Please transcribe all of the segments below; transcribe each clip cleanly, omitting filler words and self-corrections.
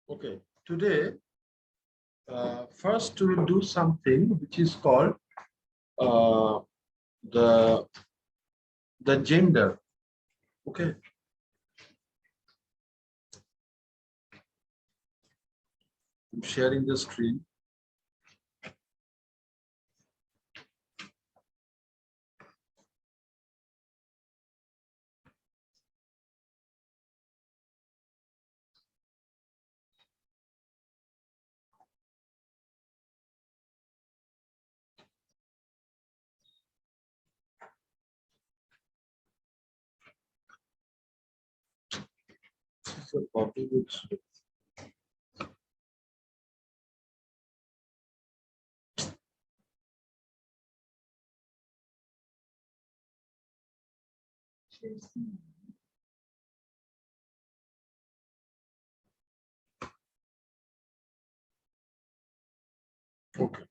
Okay, today first we will do something which is called uh, the gender. Okay, I'm sharing the screen. This is a copy which okay.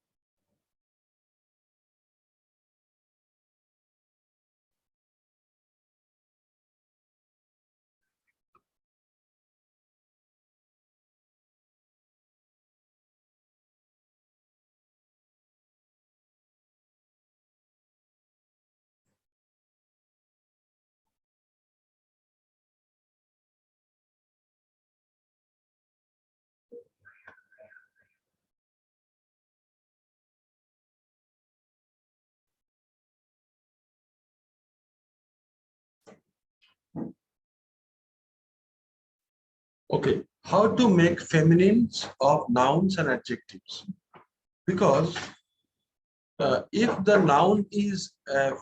Okay, how to make feminines of nouns and adjectives? Because if the noun is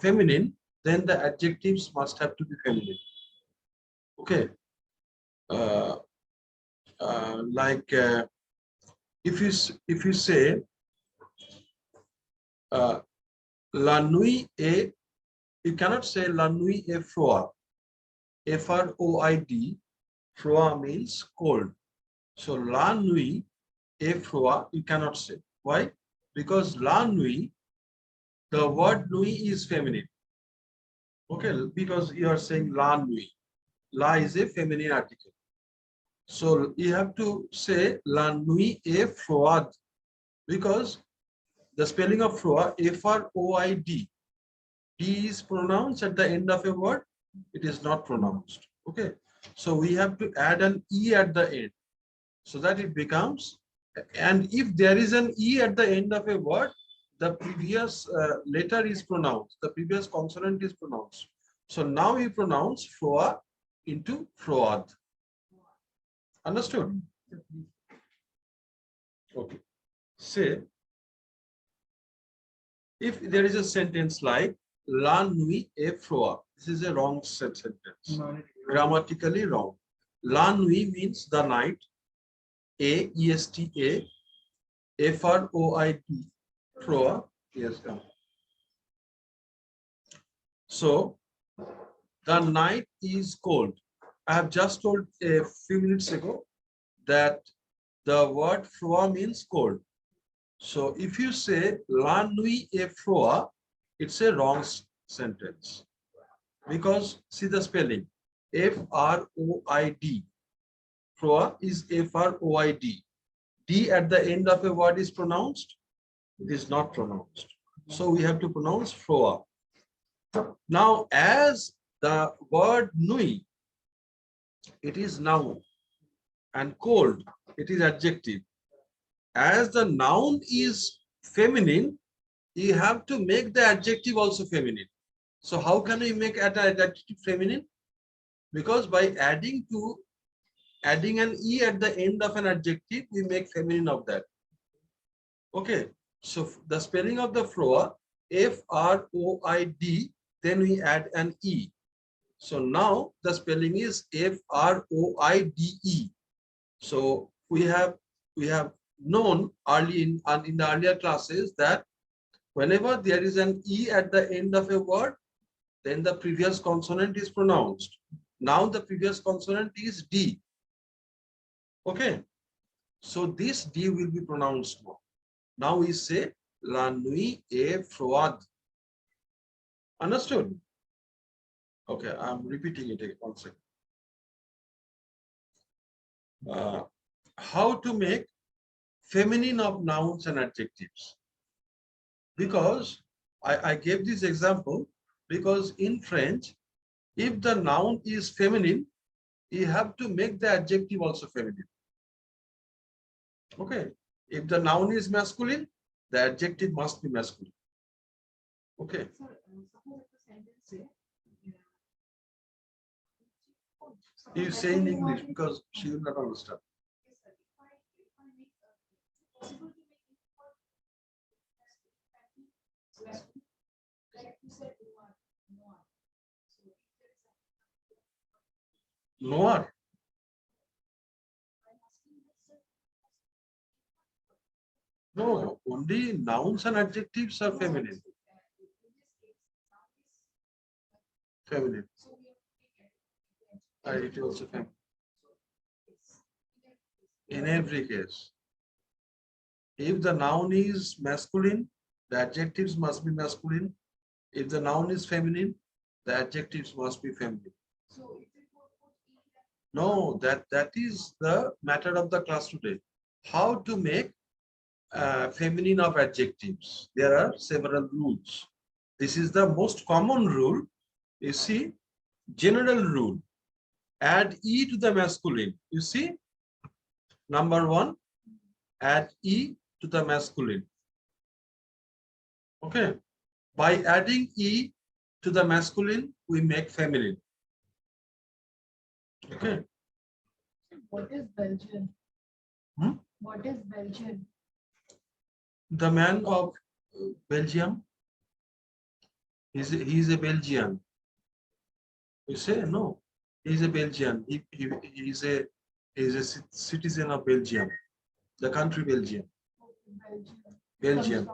feminine, then the adjectives must have to be feminine. Okay, uh, like if you say la nuit est, you cannot say la nuit est froid. F-R-O-I-D, froid means cold. So la nuit est froid, you cannot say. Why? Because la nuit, the word nuit is feminine. Okay, because you are saying la nuit. La is a feminine article. So you have to say la nuit est froide, because the spelling of froid, F-R-O-I-D, D is pronounced at the end of a word, it is not pronounced. Okay, so we have to add an E at the end so that it becomes, and if there is an E at the end of a word, the previous letter is pronounced, the previous consonant is pronounced. So now we pronounce froid into froid. Understood? Okay. Say, if there is a sentence like la nuit est froid, this is a wrong sentence. Grammatically wrong. La nuit means the night. A, E-S-T-A, F-R-O-I-D, froid. Yes. So, the night is cold. I have just told a few minutes ago that the word froid means cold. So if you say la nuit est froid, it's a wrong sentence. Because see the spelling, F-R-O-I-D. Froid is F-R-O-I-D. D at the end of a word is pronounced. It is not pronounced. So we have to pronounce froid. Now, as the word nuit, it is noun, and cold, it is adjective. As the noun is feminine, you have to make the adjective also feminine. So how can we make an adjective feminine? Because by adding an E at the end of an adjective, we make feminine of that. Okay, so the spelling of the froid, F-R-O-I-D, then we add an E. So now the spelling is F-R-O-I-D-E. So we have known early in the earlier classes that whenever there is an E at the end of a word, then the previous consonant is pronounced. Now the previous consonant is D. Okay, so this D will be pronounced now. Now we say la nuit est froide. Understood? Okay, I'm repeating it once again. how to make feminine of nouns and adjectives. Because I gave this example because in French, if the noun is feminine, you have to make the adjective also feminine. Okay. If the noun is masculine, the adjective must be masculine. Okay. You say in English because she will not understand. Noir. No, only nouns and adjectives are feminine. Feminine. It also feminine. In every case, if the noun is masculine, the adjectives must be masculine. If the noun is feminine, the adjectives must be feminine. No, that is the matter of the class today. How to make feminine of adjectives. There are several rules. This is the most common rule. You see, general rule. Add E to the masculine. You see, number one, add E to the masculine. Okay. By adding E to the masculine, we make feminine. Okay. What is Belgian? What is Belgian? The man of Belgium. He's a Belgian. You say no. He's a Belgian. He's a citizen of Belgium, the country Belgium. Belgium.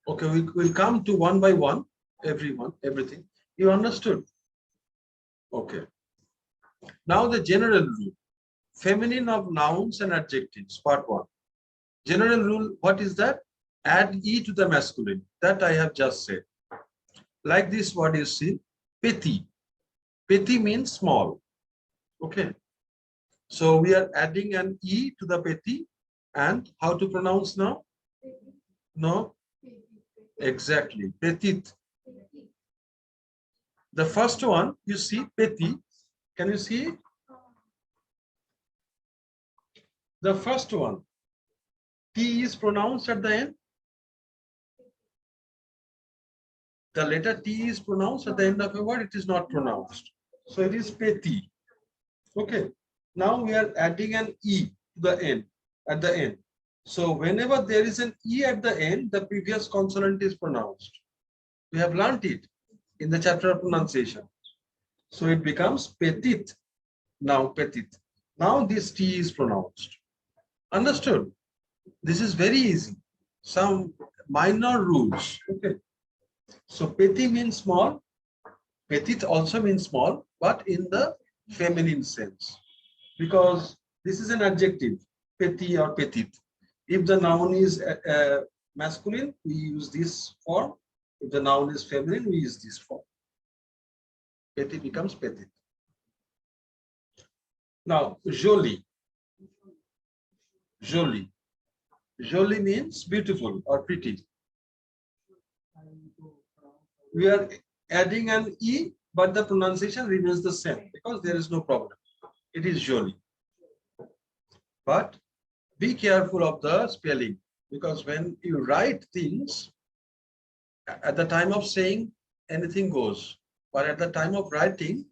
Okay, we'll come to one by one, everything. You understood? Okay. Now the general rule. Feminine of nouns and adjectives, part one. General rule, what is that? Add E to the masculine. That I have just said. Like this word you see, petit. Petit means small. Okay. So we are adding an E to the petit. And how to pronounce now? No? Exactly. Petite. The first one, you see, petit. Can you see it? The first one, T is pronounced at the end. The letter T is pronounced at the end of a word, it is not pronounced. So it is petit. Okay. Now we are adding an E to the end, at the end. So whenever there is an E at the end, the previous consonant is pronounced. We have learned it in the chapter of pronunciation. So it becomes petite. Now petite. Now this T is pronounced. Understood? This is very easy. Some minor rules. Okay. So petit means small. Petite also means small, but in the feminine sense. Because this is an adjective, petit or petite. If the noun is masculine, we use this form. If the noun is feminine, we use this form. Petit becomes petite. Now, jolie. Jolie. Jolie means beautiful or pretty. We are adding an E, but the pronunciation remains the same because there is no problem. It is jolie. But be careful of the spelling, because when you write things, at the time of saying, anything goes. But at the time of writing,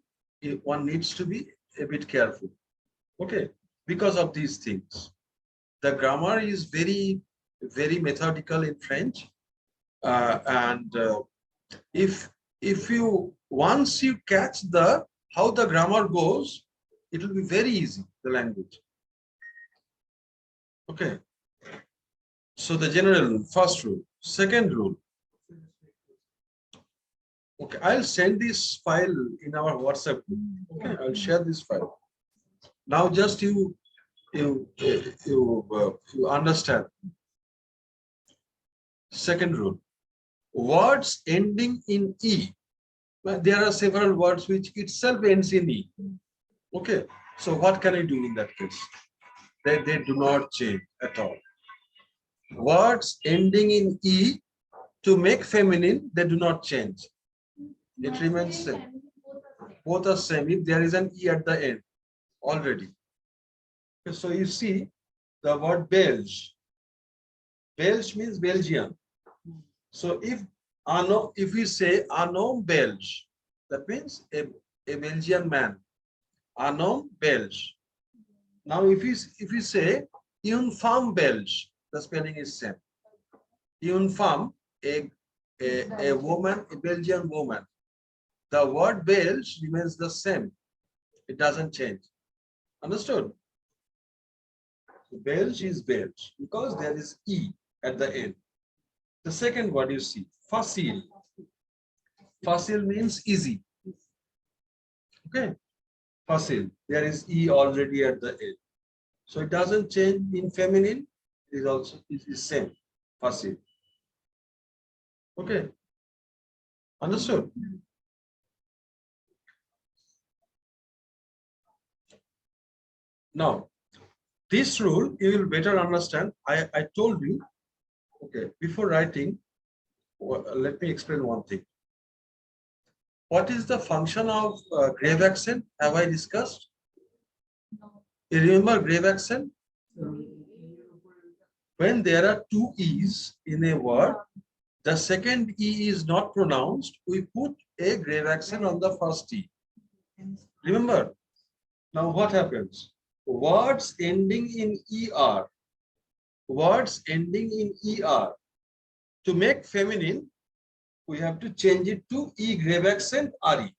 one needs to be a bit careful. Okay, because of these things. The grammar is very, very methodical in French. If you once you catch how the grammar goes, it will be very easy, the language. Okay. So the general rule, first rule. Second rule. Okay, I'll send this file in our WhatsApp group. Okay, I'll share this file. Now just you understand. Second rule. Words ending in E. There are several words which itself ends in E. Okay, so what can I do in that case? They do not change at all. Words ending in E to make feminine, they do not change. It remains same. Both are same if there is an E at the end already. Okay, so you see the word Belge. Belge means Belgian. So if we say un homme belge, that means a Belgian man. Un homme belge. Now if you say une femme belge, the spelling is same. Une femme, a woman, a Belgian woman. The word belge remains the same. It doesn't change. Understood? Belge is belge because there is E at the end. The second word you see, facile. Facile means easy. Okay. Facile. There is E already at the end. So it doesn't change in feminine. It is also it is same. Facile. Okay. Understood? Now, this rule you will better understand. I told you, okay, before writing, let me explain one thing. What is the function of grave accent? Have I discussed? You remember grave accent? When there are two E's in a word, the second E is not pronounced, we put a grave accent on the first E. Remember? Now what happens? Words ending in ER, words ending in ER, to make feminine, we have to change it to E grave accent RE.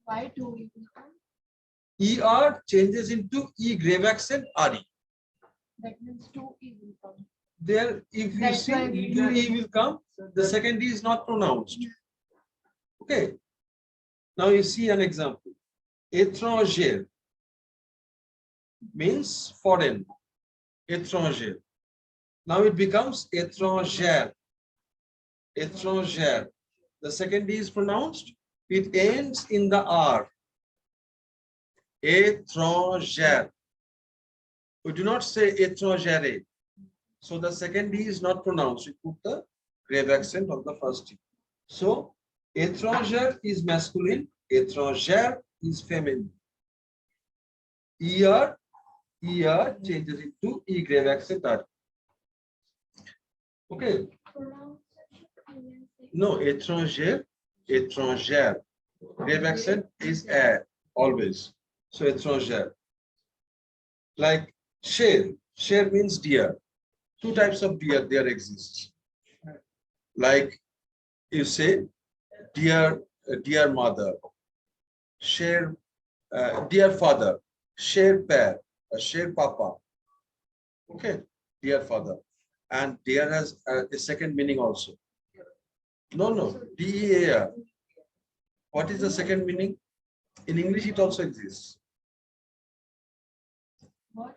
Why do ER changes into E grave accent RE. That means two E will come. There, if you see, two E will come, the second E is not pronounced. Okay. Now you see an example. Étranger means foreign. Étranger. Now it becomes étrangère. Étrangère. The second D is pronounced. It ends in the R. Étrangère. We do not say étrangère. So the second D is not pronounced. We put the grave accent on the first D. So étrangère is masculine. Étrangère is feminine. ER changes into E grave accent R. Okay. No, étranger, étrangère. Grave accent is A always. So étrangère. Like share. Share means deer. Two types of deer there exists. Like you say, dear mother. Share, dear father. Share père. Share papa. Okay, dear father. And dear has a second meaning also. No, DEAR. What is the second meaning? In English, it also exists. What?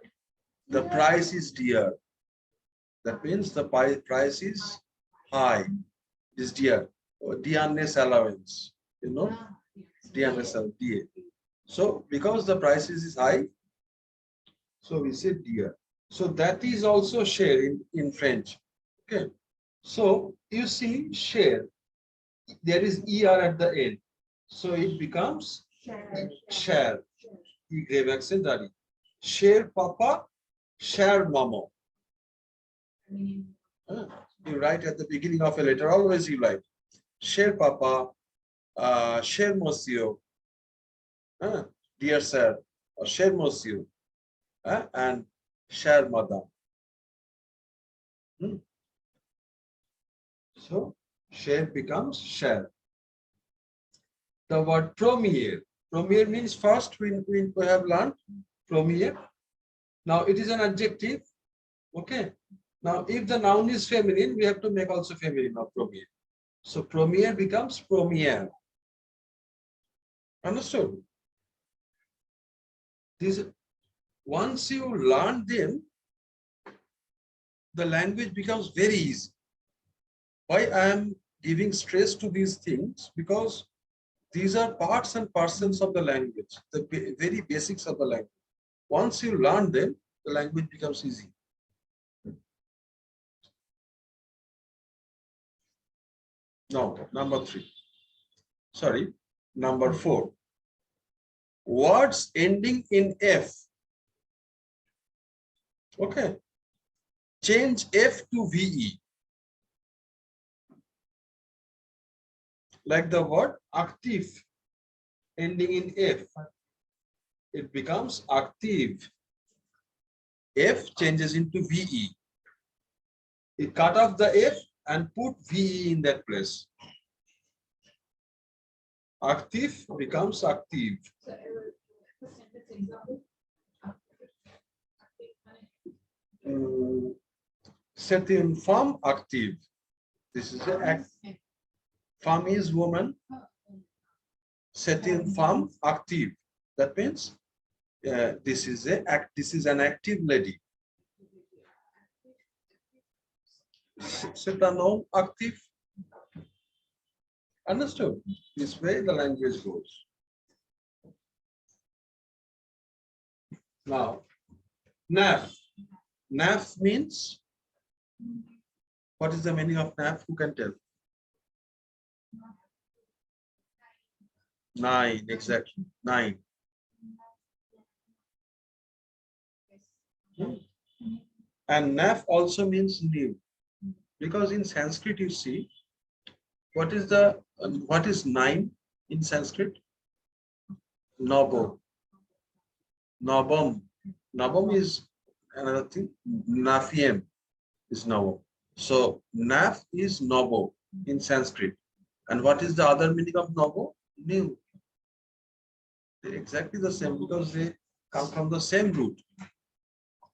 The price is dear. That means the price is high. Is dear. Dearness allowance. You know, dearness allowance. So because the price is high, so we say dear. So that is also share in French. Okay. So you see share. There is ER at the end. So it becomes share. E grave accent dari. Share papa, share mama. You write at the beginning of a letter, always you write. Share papa, share monsieur, dear sir, or share monsieur, and share madam. So share becomes share. The word premier. Premier means first we have learned premier. Now it is an adjective. Okay. Now if the noun is feminine, we have to make also feminine of premier. So premier becomes premier. Understood? This, once you learn them, the language becomes very easy. Why I am giving stress to these things? Because These are parts and parcels of the language, the very basics of the language. Once you learn them, the language becomes easy. Now, number 3. Sorry, number 4. Words ending in F. Okay. Change F to VE. Like the word active ending in F. It becomes active. F changes into VE. You cut off the F and put VE in that place. Active becomes active. Certain form active. This is the act. Form is woman. Certain form active. That means this is an active lady. Certain noun active. Understood? This way the language goes. Now, NAF. NAF means, what is the meaning of NAF? Who can tell? 9, exactly. 9. And NAF also means new. Because in Sanskrit, you see, what is 9 in Sanskrit? Nabo. Nabam. Nabam is another thing. Nafiam is Nabo. So Naf is Nabo in Sanskrit. And what is the other meaning of Nabo? New. They're exactly the same because they come from the same root.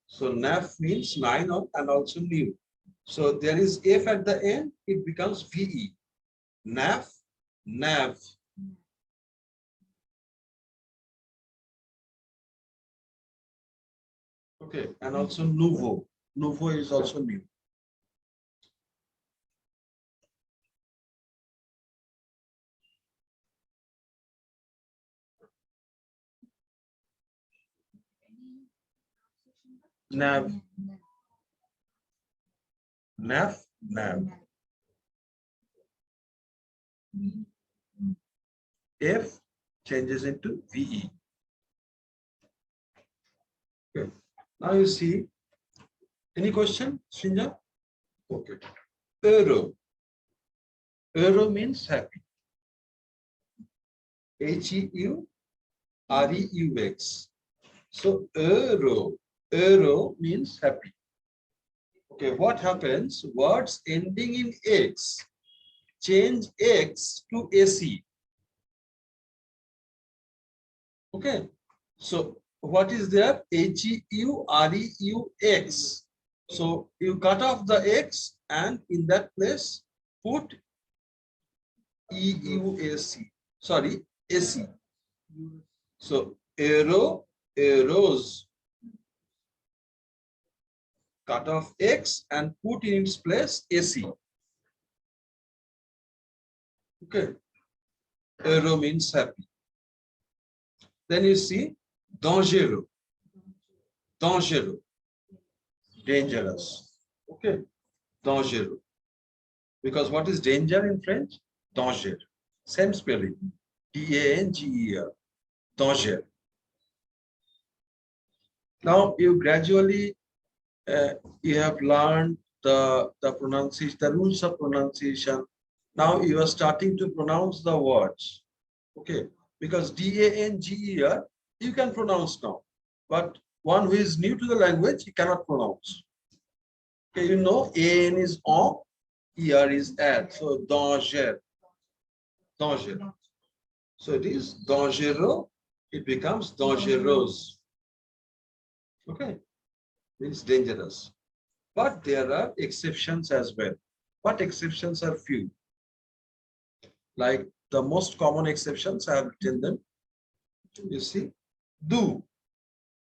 So Naf means 9 and also new. So there is F at the end, it becomes VE. Naf, nav. Okay, and also nouveau. Nouveau is also new. Nav. Nav, nav. F changes into VE. Okay. Now you see, any question, Srinja? Okay. Euro. Euro means happy. HEUREUX. So euro means happy. Okay, what happens? Words ending in X change X to AC. Okay, so what is there? HEUREUX. So you cut off the X and in that place put EUAC. Sorry, AC. So arrows. Cut off X and put in its place AC. Okay. Arrow means happy. Then you see dangereux. Dangereux. Dangerous. Okay. Dangereux. Because what is danger in French? Danger. Same spelling. DANGER. Danger. Now you gradually you have learned the pronunciation, the rules of pronunciation. Now you are starting to pronounce the words. Okay, because DANGER you can pronounce now, but one who is new to the language he cannot pronounce. Okay, you know AN is on, ER is at, so danger. Danger. So it is dangereux, it becomes dangereuse. Okay, means dangerous. But there are exceptions as well. What exceptions are few? Like the most common exceptions, I have written them. You see, do.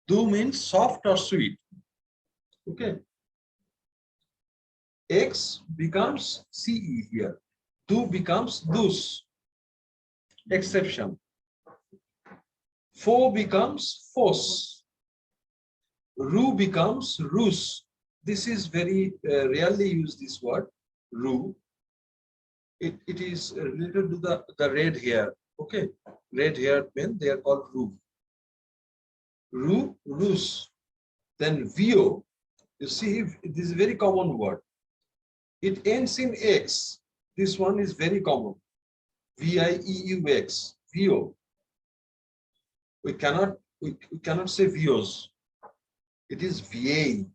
Do means soft or sweet. Okay. X becomes CE here. Do becomes douce. exception. Faux becomes fausse. Roux becomes rousse. This is very rarely used, this word, roux. It is related to the red hair. Okay, red haired men, they are called roux. Roux, rousse. Then vio, you see, this is a very common word. It ends in X. This one is very common. V-I-E-U-X. Vio. We cannot say vios. It is VA.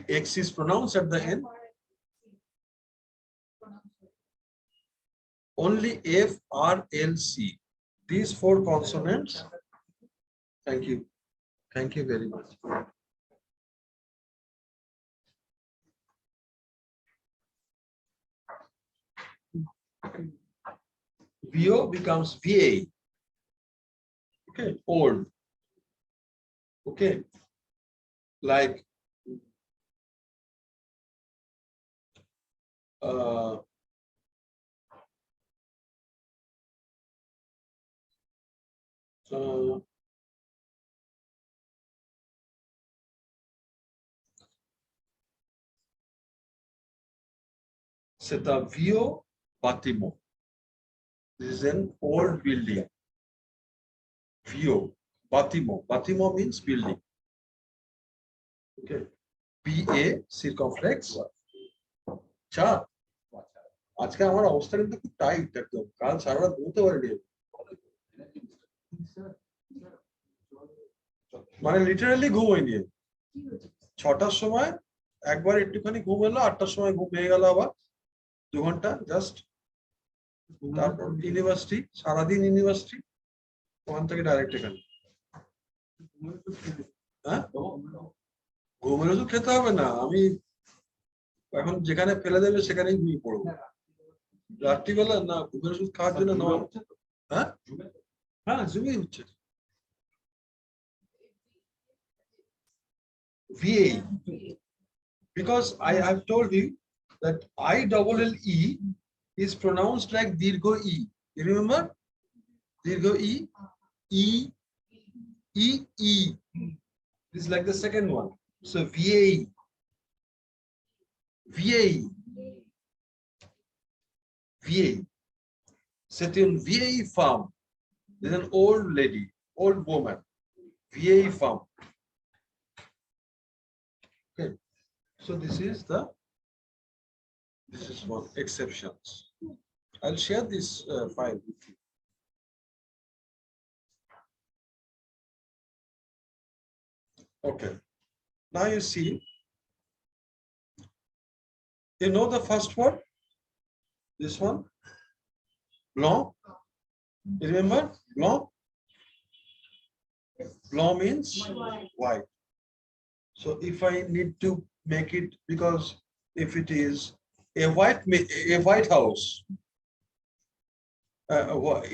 X is pronounced at the end. Only F, R, L, C. These four consonants. Thank you. Thank you very much. VO becomes VA. Okay, old. Okay, like c'est un vieux bâtiment. This is an old building. Vieux bâtiment. Bâtiment means building. Okay. BA circumflex. চা আজকে আমার অবস্থা কিন্তু খুব tight একদম কাল সারা রাত ঘুমোতে পারিনি মানে লিটারালি ঘুম হয়নি 6টার সময় একবার একটুখানি ঘুম এলো 8টার সময় ঘুম ভেঙে গেল আবার 2 ঘন্টা জাস্ট তারপর ইউনিভার্সিটি সারাদিন ইউনিভার্সিটি ওখান থেকে ডাইরেক্ট এখানে হ্যাঁ ঘুমের ওষুধ খেতে হবে না আমি এখন যেখানে ফেলে দেবে সেখানেই ঘুমিয়ে পড়বো রাত্রিবেলা না ঘুমের ওষুধ খাওয়ার জন্য নেওয়া হচ্ছে হ্যাঁ হ্যাঁ জুমিয়ে হচ্ছে VA because I have told you that ILLE is pronounced like Dirgho E. You remember? Dirgho E, E, E, E. This is like the second one. So VAE. VAE. VAE. C'est une vieille femme. There's an old lady, old woman. Vieille femme. Okay. So this is one exceptions. I'll share this file with you. Okay. Now you see, you know the first word? This one? Blanc. You remember? Blanc? Blanc means white. So if I need to make it, because if it is a white house,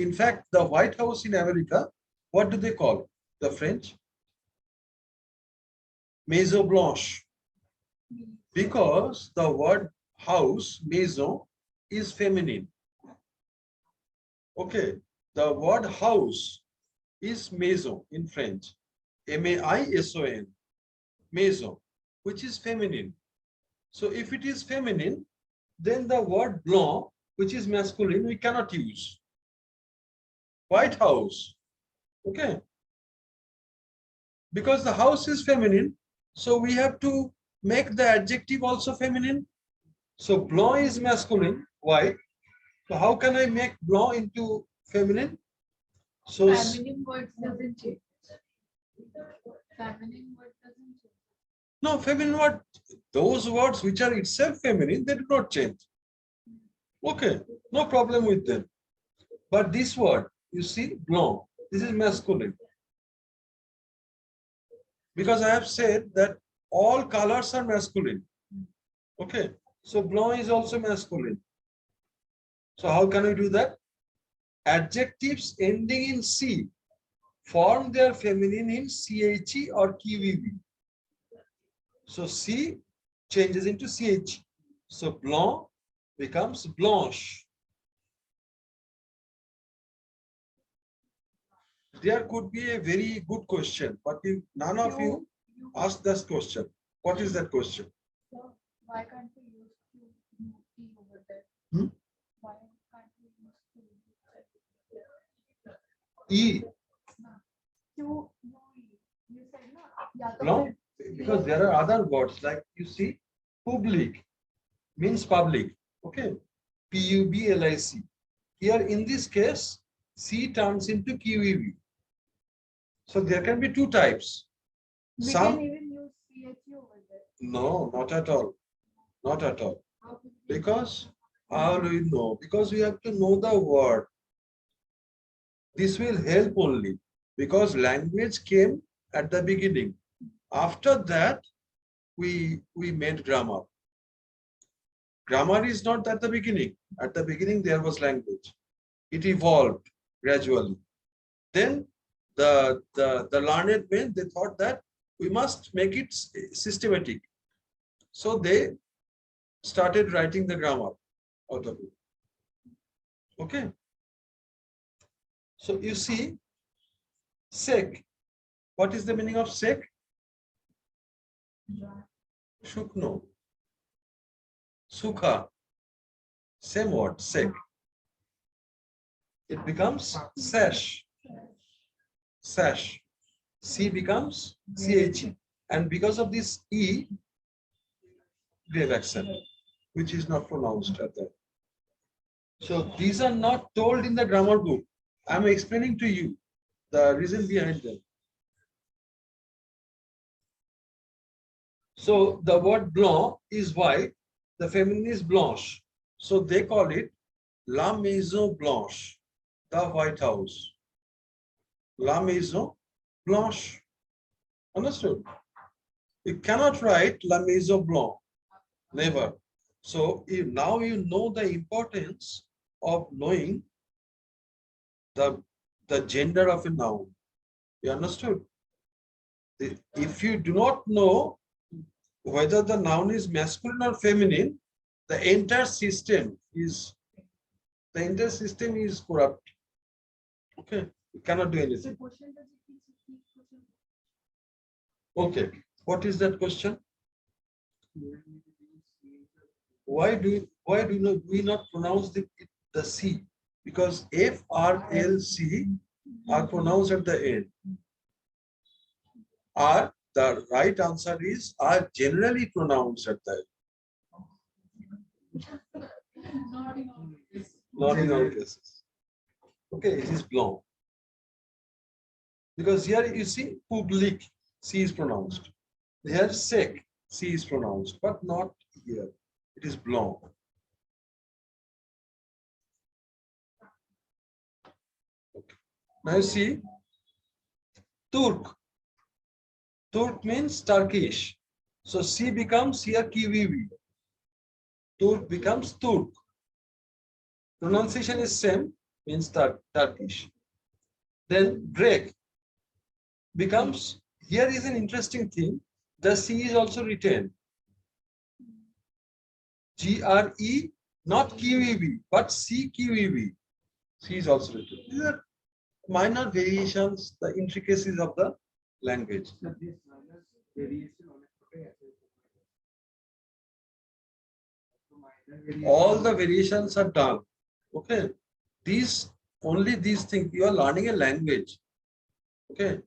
in fact, the White House in America, what do they call the French? Maison Blanche. Because the word house, maison, is feminine. Okay, the word house is maison in French. M-A-I-S-O-N. Maison, which is feminine. So if it is feminine, then the word blanc, which is masculine, we cannot use. White house. Okay. Because the house is feminine, so we have to make the adjective also feminine. So blanc is masculine, white. So how can I make blanc into feminine? So feminine word doesn't change. Feminine word doesn't change. no, feminine word, those words which are itself feminine, they do not change. Okay, no problem with them. But this word, you see, blanc, this is masculine. Because I have said that all colors are masculine. Okay, so blanc is also masculine. So how can we do that? Adjectives ending in C form their feminine in CHE or QVB. So C changes into CH. So blanc becomes blanche. There could be a very good question, but if none of you ask this question, what is that question? So why can't we use T over there? Hmm? Why can't we use E, Q? You said no. Yeah, no, because there are other words like you see, public means public. Okay, P-U-B-L-I-C. Here in this case, C turns into QEV. So there can be two types. we Some, can even use CHU over there. no, not at all. Not at all. How could we- Because how do we know? Because we have to know the word. This will help only because language came at the beginning. After that, we made grammar. Grammar is not at the beginning. At the beginning, there was language. It evolved gradually. Then the learned men, they thought that we must make it systematic. So they started writing the grammar out of it. Okay. So you see, sek. What is the meaning of sek? Shukno. Sukha. Same word, sek. It becomes sash. Sash. C becomes CHE. And because of this E, we have accent, which is not pronounced at that. So these are not told in the grammar book. I'm explaining to you the reason behind them. So the word blanc is white, the feminine is blanche. So they call it La Maison Blanche, the White House. La Maison Blanche. Understood? You cannot write La Maison Blanche. Never. So now you know the importance of knowing the gender of a noun. You understood? If you do not know whether the noun is masculine or feminine, the entire system is corrupt. Okay, you cannot do anything. Okay, what is that question? Why do we not pronounce the C? Because F, R, L, C are pronounced at the end. R, the right answer is are generally pronounced at the end. Not in all cases. Okay, it is blanc. Because here you see public, C is pronounced. Here sec, C is pronounced, but not here. It is blanc. Okay. Now you see Turk. Turk means Turkish. So C becomes here KVV. Turk becomes Turk. Pronunciation is same, means Turkish. Then Grek becomes, here is an interesting thing, the C is also written. GRE, not QEV, but CQEV. C is also written. These are minor variations, the intricacies of the language. All the variations are done. Okay. Only these things, you are learning a language. Okay.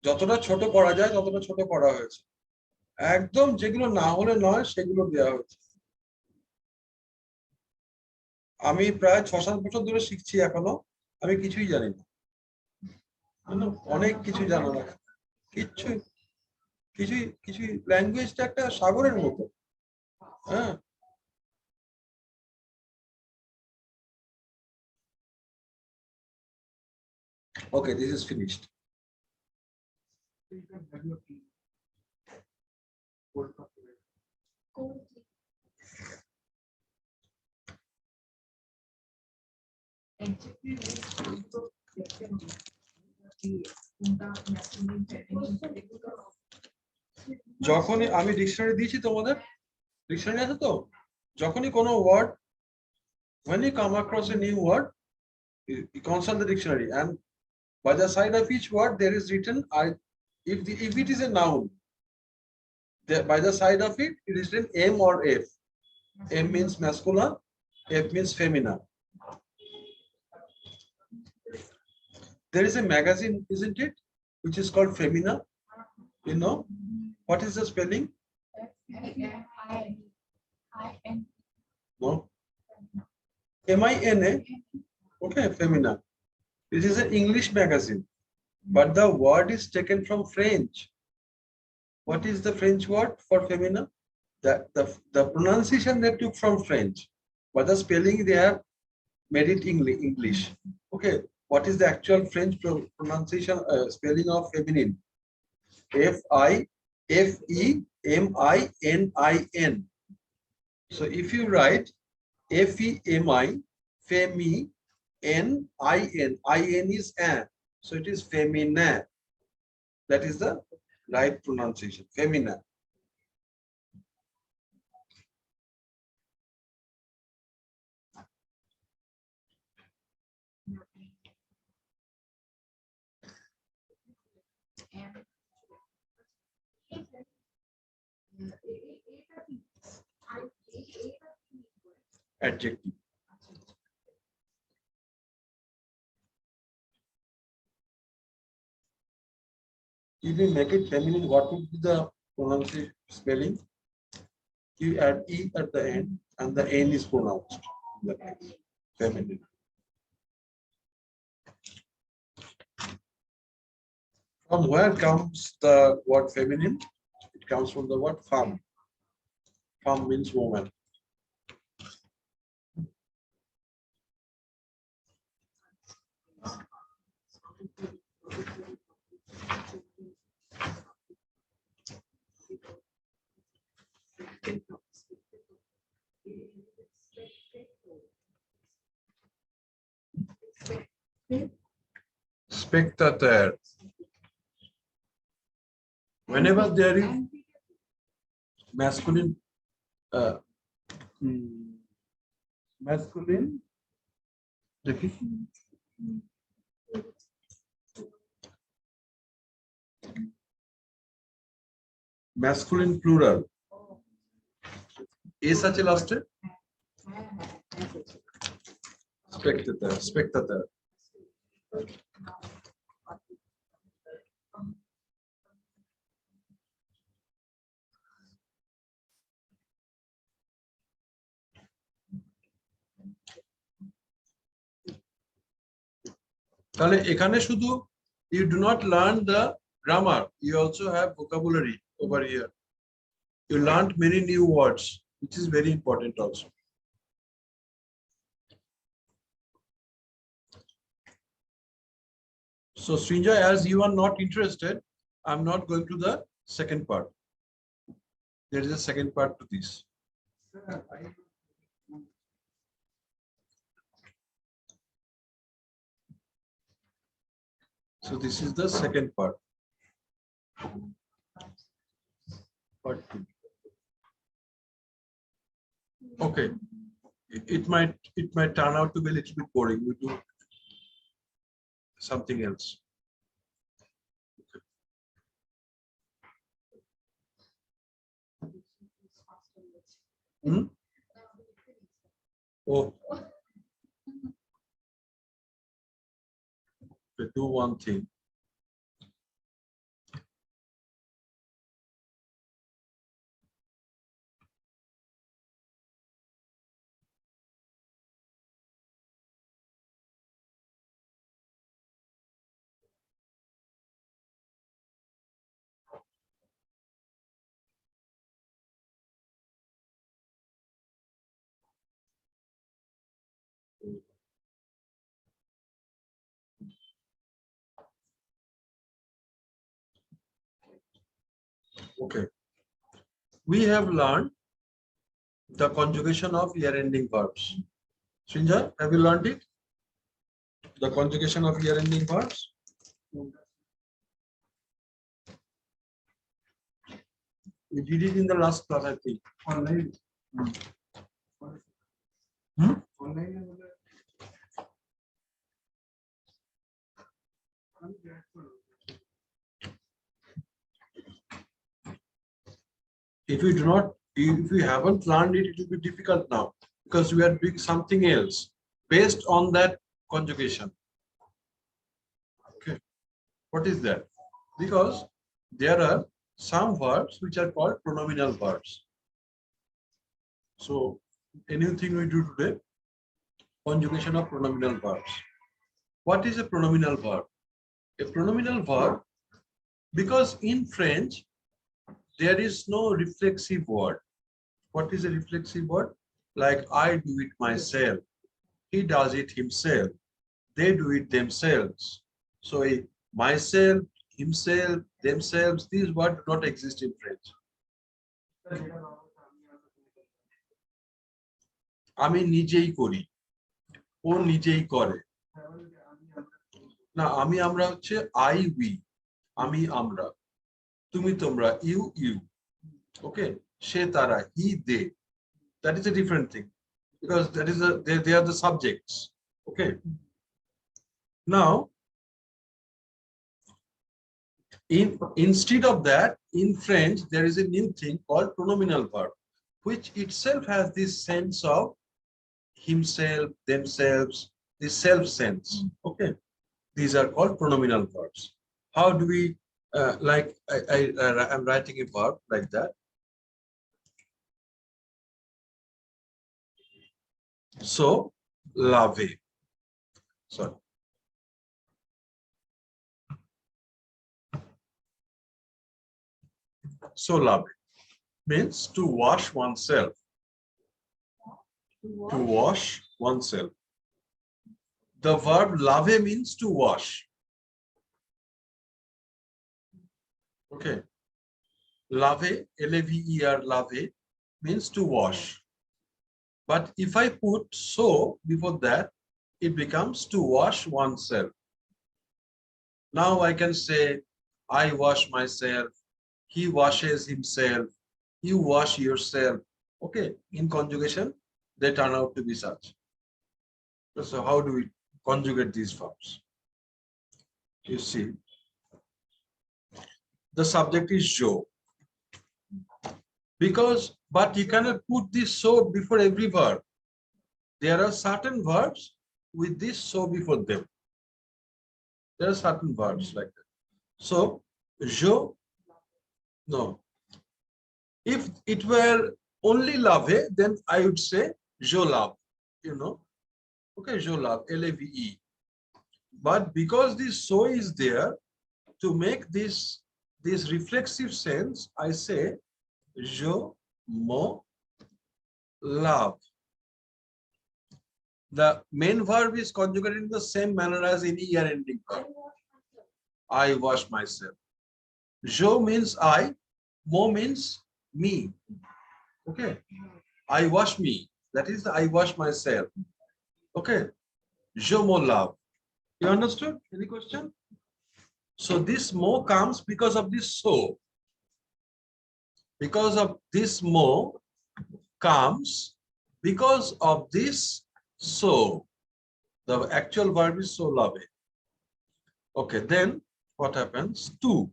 যতটা ছোট করা যায় ততটা ছোট করা হয়েছে একদম যেগুলো না হলে নয় সেগুলো দেওয়া হয়েছে আমি প্রায় 6-7 বছর ধরে শিখছি এখনো আমি কিছুই জানি না অনেক কিছু জানা না কিছু ল্যাঙ্গুয়েজটা একটা সাগরের মতো হ্যাঁ Okay, this is finished. যখনই আমি ডিকশনারি দিয়েছি তোমাদের ডিকশনারি আছে তো যখনই কোনো word, when you come across a new word, you consult the dictionary, and by the side of each word there is written if it is a noun, by the side of it, it is written M or F. M means masculine, F means feminine. There is a magazine, isn't it, which is called Femina? You know what is the spelling? No. M-I-N-A. Okay, Femina. It is an English magazine, but the word is taken from French. What is the French word for Femina? The pronunciation they took from French, but the spelling they have made it English. Okay, what is the actual French pronunciation spelling of feminine? F-I-F-E-M-I-N-I-N. So if you write F-E-M-I, femi, N-I-N, I-N is an, so it is femina. That is the right pronunciation, femina. Adjective. If you make it feminine, what would be the pronunciation spelling? You add E at the end and the N is pronounced. Feminine. From where comes the word feminine? It comes from the word femme. Femme means woman. Spectator. Whenever there is masculine, masculine, masculine plural. A such a last spectator, spectator. তাহলে এখানে শুধু you do not learn the grammar, you also have vocabulary over here. You learned many new words, which is very important also. So Srinjoy, as you are not interested, I'm not going to the second part. There is a second part to this. So this is the second part. Part 2. Okay. It might turn out to be a little bit boring. We do something else. Okay. Oh. Okay, do one thing. Okay. We have learned the conjugation of year-ending verbs. Srinjoy, have you learned it? The conjugation of year-ending verbs? We did it in the last class, I think. If you do not, if you haven't learned it, it will be difficult now because we are doing something else based on that conjugation. Okay, what is that? Because there are some verbs which are called pronominal verbs. So anything we do today, conjugation of pronominal verbs. What is a pronominal verb? A pronominal verb, because in French, there is no reflexive word. What is a reflexive word? Like I do it myself, he does it himself, they do it themselves. So a myself, himself, themselves, these words do not exist in French. আমি নিজেই করি, ও নিজেই করে। না, আমি আমরা হচ্ছে I we, আমি আমরা, তুমি তোমরা, you you. Okay, she tara, he they. That is a different thing because that is they are the subjects. Okay. Now, instead of that, in French, there is a new thing called pronominal verb, which itself has this sense of himself, themselves, this self sense. Okay. These are called pronominal verbs. How do we, like, I'm writing a verb like that. So, lave. Sorry. So, lave means to wash oneself. To wash oneself. The verb lave means to wash. Okay. Lave, L-A-V-E-R, lave means to wash. But if I put so before that, it becomes to wash oneself. Now I can say, I wash myself, he washes himself, you wash yourself. Okay. In conjugation, they turn out to be such. So how do we conjugate these verbs? You see, the subject is jo. Because, but you cannot put this so before every verb. There are certain verbs with this so before them. There are certain verbs like that. So, jo, no. If it were only lave, then I would say je lave, you know. Okay, je lave, L-A-V-E. But because this so is there, to make this reflexive sense, I say je me lave. The main verb is conjugated in the same manner as any year ending verb. I wash myself. Je means I, mo means me. Okay. I wash me. That is, I wash myself. Okay. Je me lave. You understood? Any question? So this mo comes because of this so. Because of this mo comes because of this so. The actual verb is so lave. Okay, then what happens? To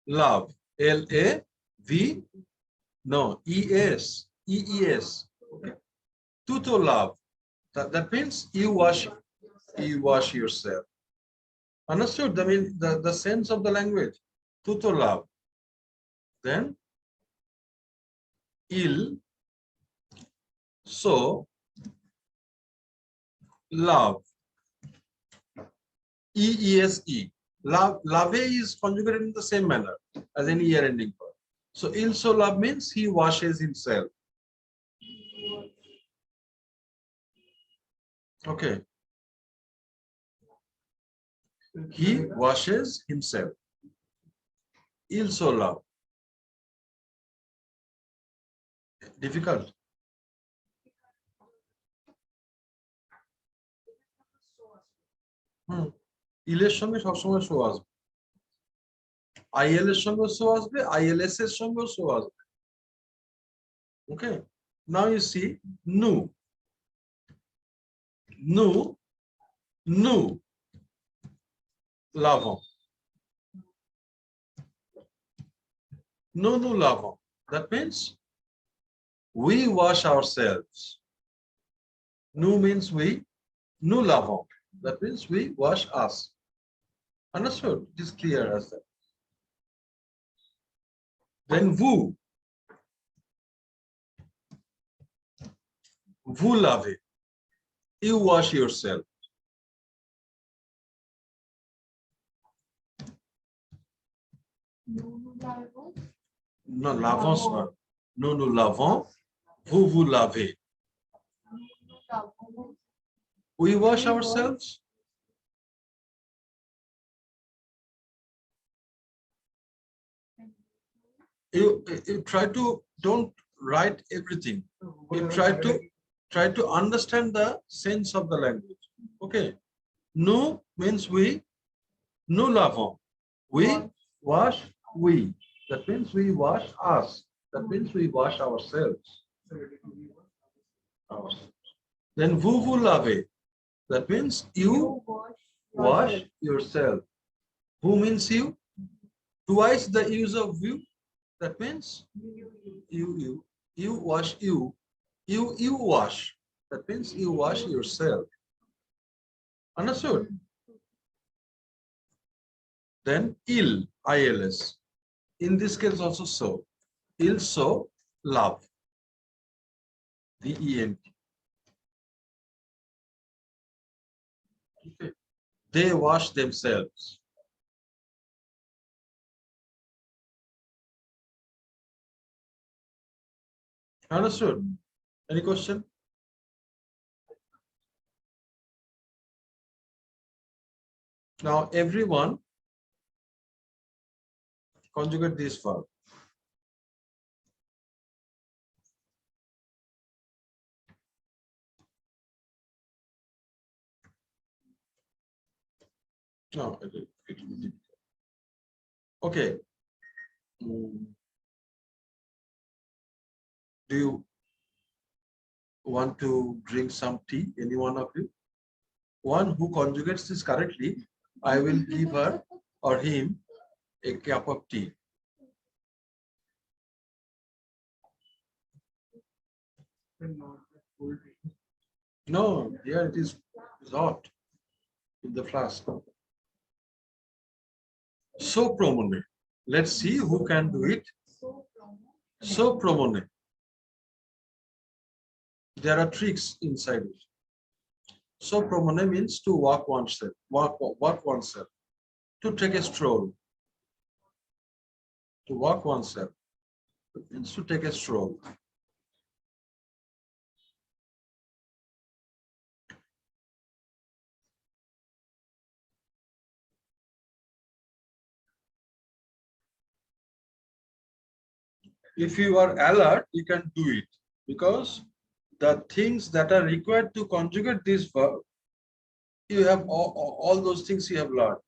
love, L-A-V, no, E-S, E-E-S. Okay, to love. That means you wash yourself. Understood? I mean the sense of the language. To love. Then il so love. E-E-S-E. Lave is conjugated in the same manner as any year ending verb. So il so love means he washes himself. Okay. He washes himself. Il so love. Difficult. ইলের সঙ্গে সবসময় so আসবে, IL এর সঙ্গে so আসবে, ILS এর সঙ্গে so আসবে। Okay, now you see nu, nu, nu, lavant. Nous lavons. That means we wash ourselves. Nous means we. Nous lavons. That means we wash us. Understood? It is clear as that. Then vous. Vous lavez. You wash yourself. Nous l'avons. Non, lavons pas. Nous lavons. Vous lavez. Nous l'avons. We wash ourselves. You try to don't write everything. You try to understand the sense of the language. Okay. Nous means we. Nous lavons. We wash we. That means we wash us. That means we wash ourselves. Then vous lavez. That means you wash yourself. Who means you? Twice the use of you. That means you wash you. You wash. That means you wash yourself. Understood? Then ils. In this case also so. Ils so love. VENT. Okay. They wash themselves. Understood? Any question? Now everyone conjugate this verb. No, it will be difficult. Okay. Do you want to drink some tea? Any one of you? One who conjugates this correctly, I will give her or him a cup of tea. No, here it is hot in the flask. So promone. Let's see who can do it. So promone. There are tricks inside it. So promone means to walk oneself, walk oneself, to take a stroll. To walk oneself. It means to take a stroll. If you are alert, you can do it because the things that are required to conjugate this verb, you have all those things you have learned.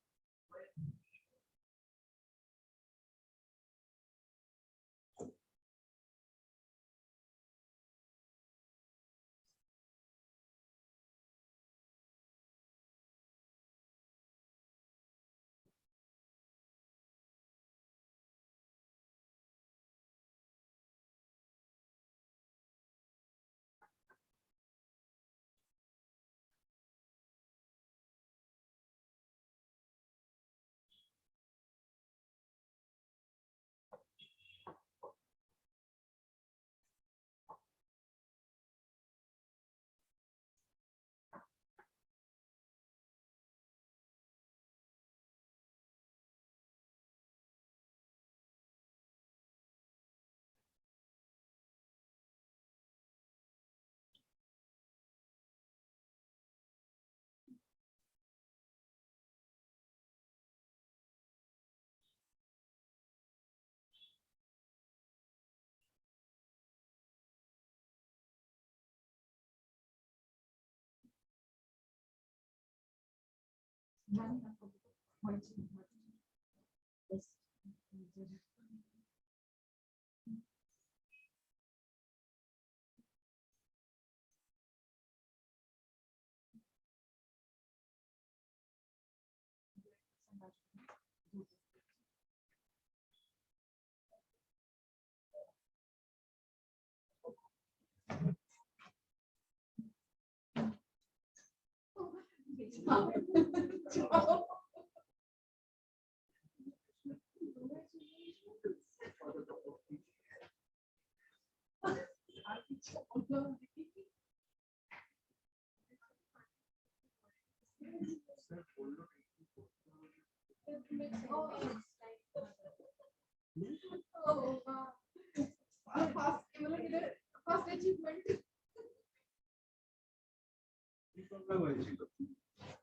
First achievement.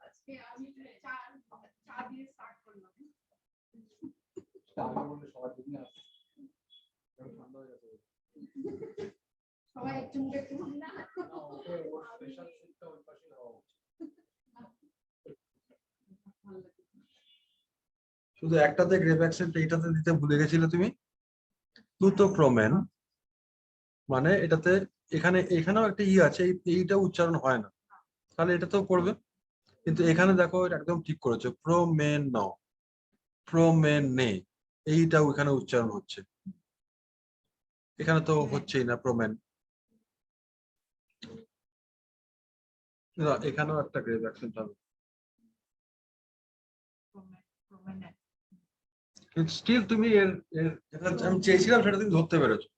আজকে আমি চা দিয়ে start করলাম। সবাই একটু না শুধু একটাতে গ্রেভ অ্যাকসেন্ট এইটাতে দিতে ভুলে গেছিলে তুমি। তো প্রোমেন মানে এটাতে এখানেও একটা ই আছে, এইটা উচ্চারণ হয় না, তাহলে এটাতেও পড়বে। কিন্তু এখানে দেখো একদম ঠিক করেছে, প্রোমেনে এইটাও এখানে উচ্চারণ হচ্ছে, এখানে তো হচ্ছেই না প্রোমেন। এখানেও একটা গ্রেভ অ্যাকসেন্ট হবে, কিন্তু স্টিল তুমি যেটা আমি চেয়েছিলাম সেটা তুমি ধরতে পেরেছো।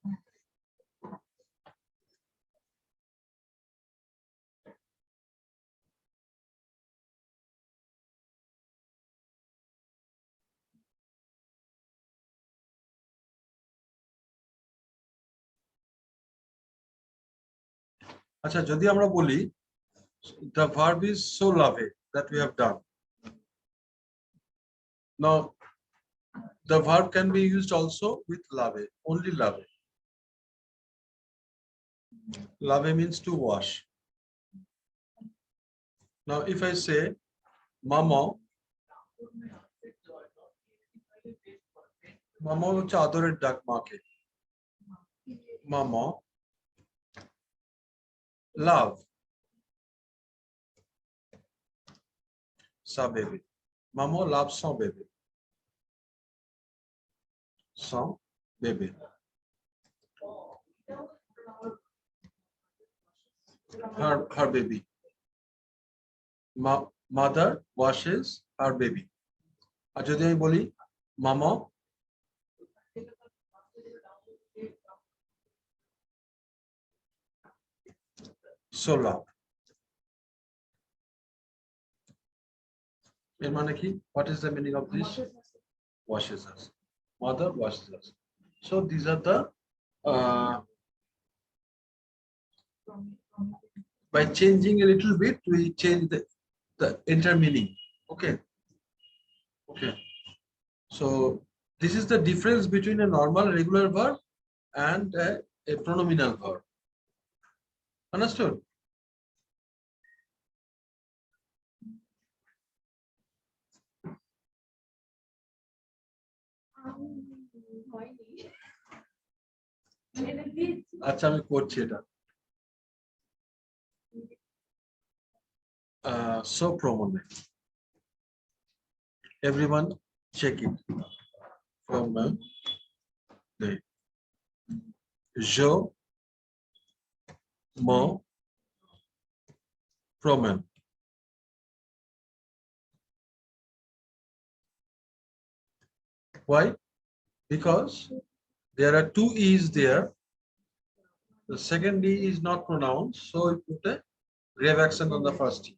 আচ্ছা, যদি আমরা বলি the verb is so lave that we have done. Now the verb can be used also with lave, only lave. Lave means to wash. Now if I say mama, mama হচ্ছে আদরের ডাক মাকে, mama love sa bébé, mama love son bébé, son bébé. Her baby. Mother washes her baby. আর যদি আমি বলি মামা so love, এর মানে কি? What is the meaning of this? Washes us. Mother washes us. So these are the by changing a little bit we change the entire meaning. Okay. So this is the difference between a normal regular verb and a pronominal verb. Understood? আচ্ছা, আমি করছি এটা। So pronomen. Everyone check it from the je, me, pronomen. Why? Because there are two e's there. The second e is not pronounced, so we put a grave accent on the first e.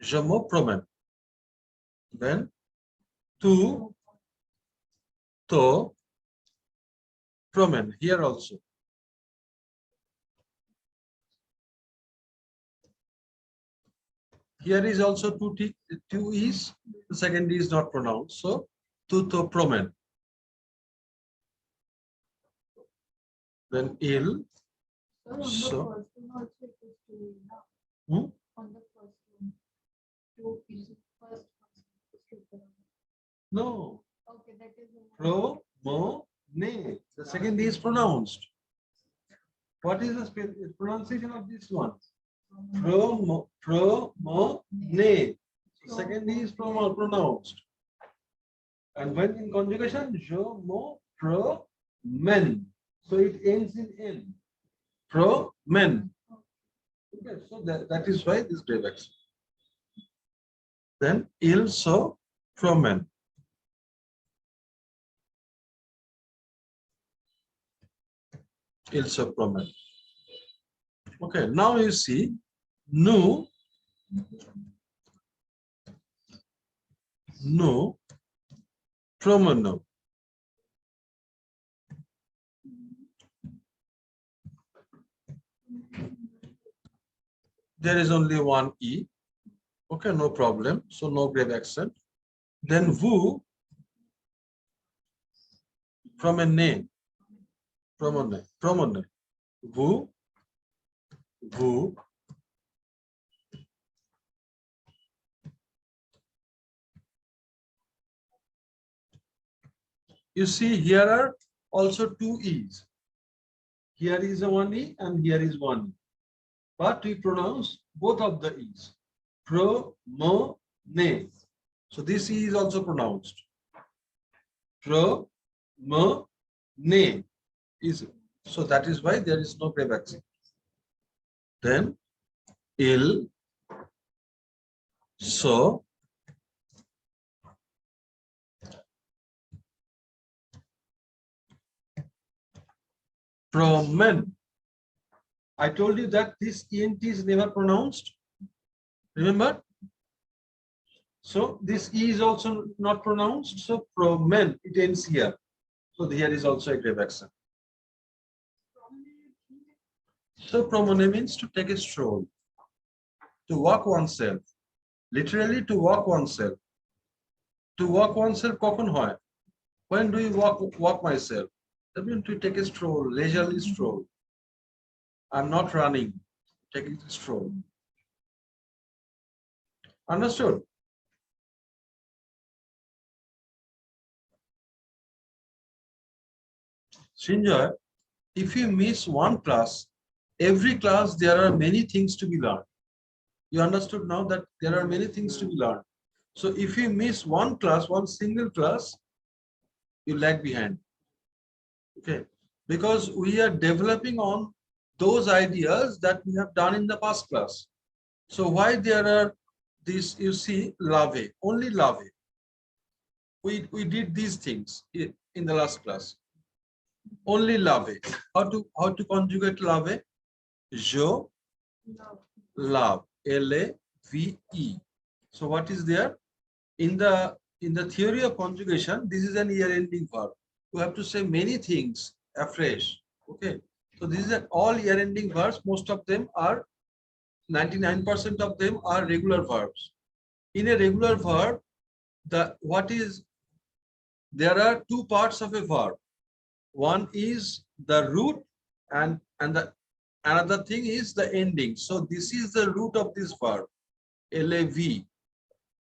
Je me promène. Then tu, to, promène. Here also. Here is also two e's. The second e is not pronounced, so tu, to, promène. Then il. So. On the first one. No. Okay, that is Pro-mo-ne. The second is pronounced. What is the pronunciation of this one? Pro-mo-ne. The second is pronounced. And when in conjugation, jo-mo-pro-men. So it ends in n. Pro-men. Okay, so that is why this grave accent. Then il se promène. Il se promène. Okay, now you see, nous promenons. There is only one E. Okay, no problem. So no grave accent. Then vous promenez. Promenez. Promenez. Vous. You see, here are also two E's. Here is a one E and here is one E. But we pronounce both of the E's. Pro-mo-ne. So this E is also pronounced. Pro-mo-ne. So that is why there is no grave accent. Then il se promène. I told you that this ENT is never pronounced. Remember? So this E is also not pronounced. So promène, it ends here. So here is also a grave accent. So promenade means to take a stroll, to walk oneself. Literally to walk oneself. To walk oneself kokon hoy? When do you walk myself? That means to take a stroll, leisurely stroll. I'm not running, taking a stroll. Understood? Sinjoy, if you miss one class, every class there are many things to be learned. You understood now that there are many things to be learned. So if you miss one class, one single class, you lag behind. Okay, because we are developing on those ideas that we have done in the past class. So why there are these, you see, lave, only lave. We did these things in the last class. Only lave. How to conjugate lave? Je lave. L-A-V-E. So what is there? In the theory of conjugation, this is an year-ending verb. You have to say many things afresh. Okay. So this is an all year-ending verbs. Most of them are 99% of them are regular verbs. In a regular verb, there are two parts of a verb. One is the root and the another thing is the ending. So this is the root of this verb, L-A-V,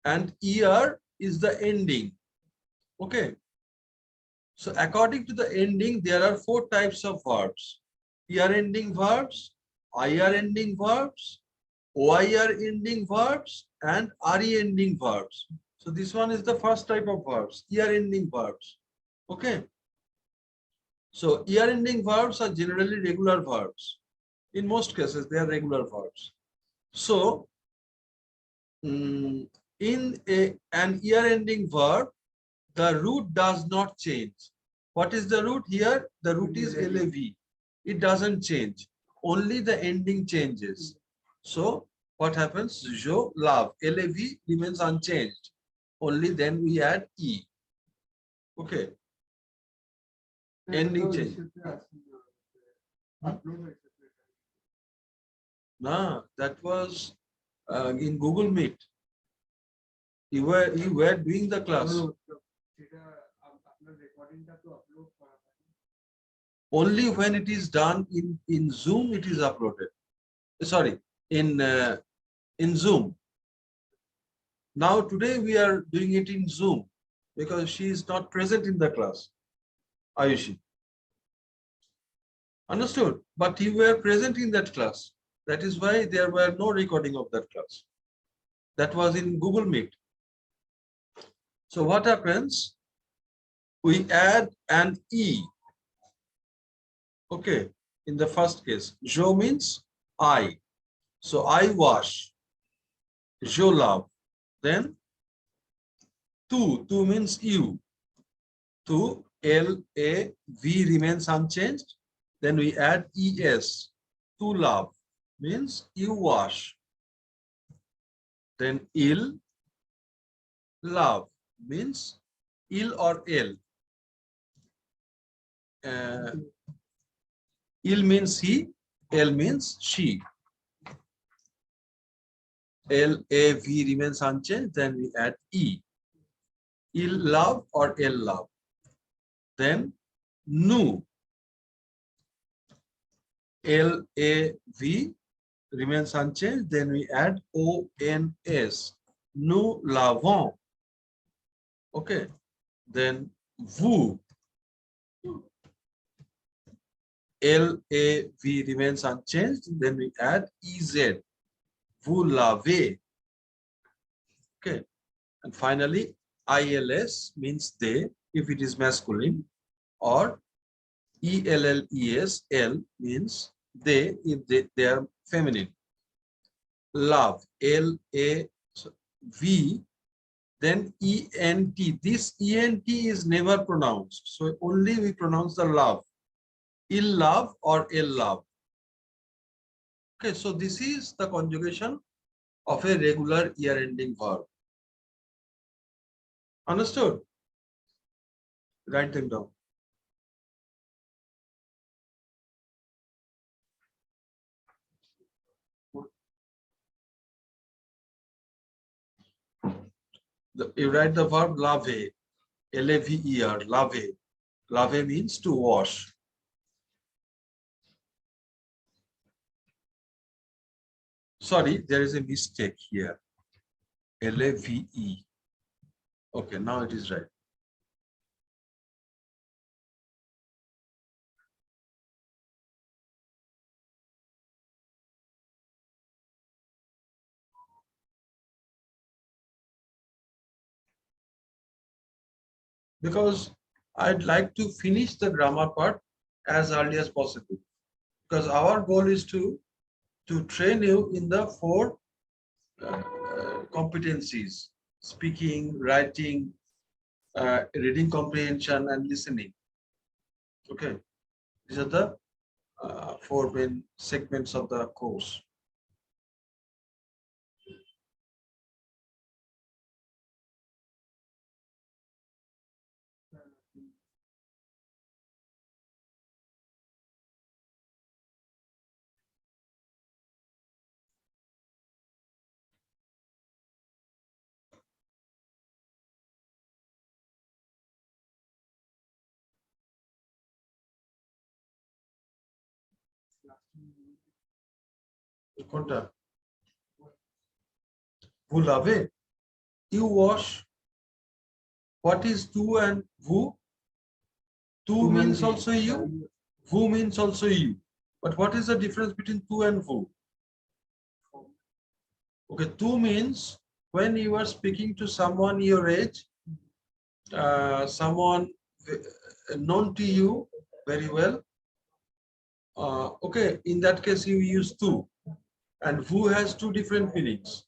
and ER is the ending. Okay. So according to the ending, there are four types of verbs: ER ending verbs, IR ending verbs, OIR ending verbs, and RE ending verbs. So this one is the first type of verbs, ER ending verbs. Okay. So ER ending verbs are generally regular verbs. In most cases, they are regular verbs. So in an ER ending verb, the root does not change. What is the root here? The root is LAV. It doesn't change. Only the ending changes. So what happens? Je lave. LAV remains unchanged. Only then we add E. Okay. Ending change. No, that was in Google Meet. You were doing the class. Only when it is done in Zoom, it is uploaded. Sorry, in Zoom. Now today we are doing it in Zoom because she is not present in the class. Ayushi. Understood? But you were present in that class. That is why there were no recording of that class. That was in Google Meet. So what happens? We add an E. Okay, in the first case, je means I. So I wash. Je lave. Then Two means you. To LAV remains unchanged. Then we add ES. To love means you wash. Then il love means il or el. Uh, il means he, el means she. LAV remains unchanged. Then we add E. Il love or el love. Then nu. LAV remains unchanged. Then we add ONS. Nous lavons. Okay. Then vous. LAV remains unchanged. Then we add EZ. Vous lavez. Okay. And finally, ILS means they if it is masculine, or ELLES, L means they if they are feminine. Love, LAV, then ENT. This ENT is never pronounced. So only we pronounce the love. Il love or el love. Okay, so this is the conjugation of a regular year ending verb. Understood? Write them down. You write the verb lave, L-A-V-E-R, lave. Lave means to wash. Sorry, there is a mistake here. L-A-V-E. Okay, now it is right. Because I'd like to finish the grammar part as early as possible. Because our goal is to train you in the four competencies: speaking, writing, reading comprehension, and listening. Okay, these are the four main segments of the course. Konta? Vous lavez? You wash. What is tu and vous? Tu means also you. Vous means also you. But what is the difference between tu and vous? Okay, tu means when you are speaking to someone your age, someone known to you very well. Okay, in that case you use tu. And vous has two different meanings.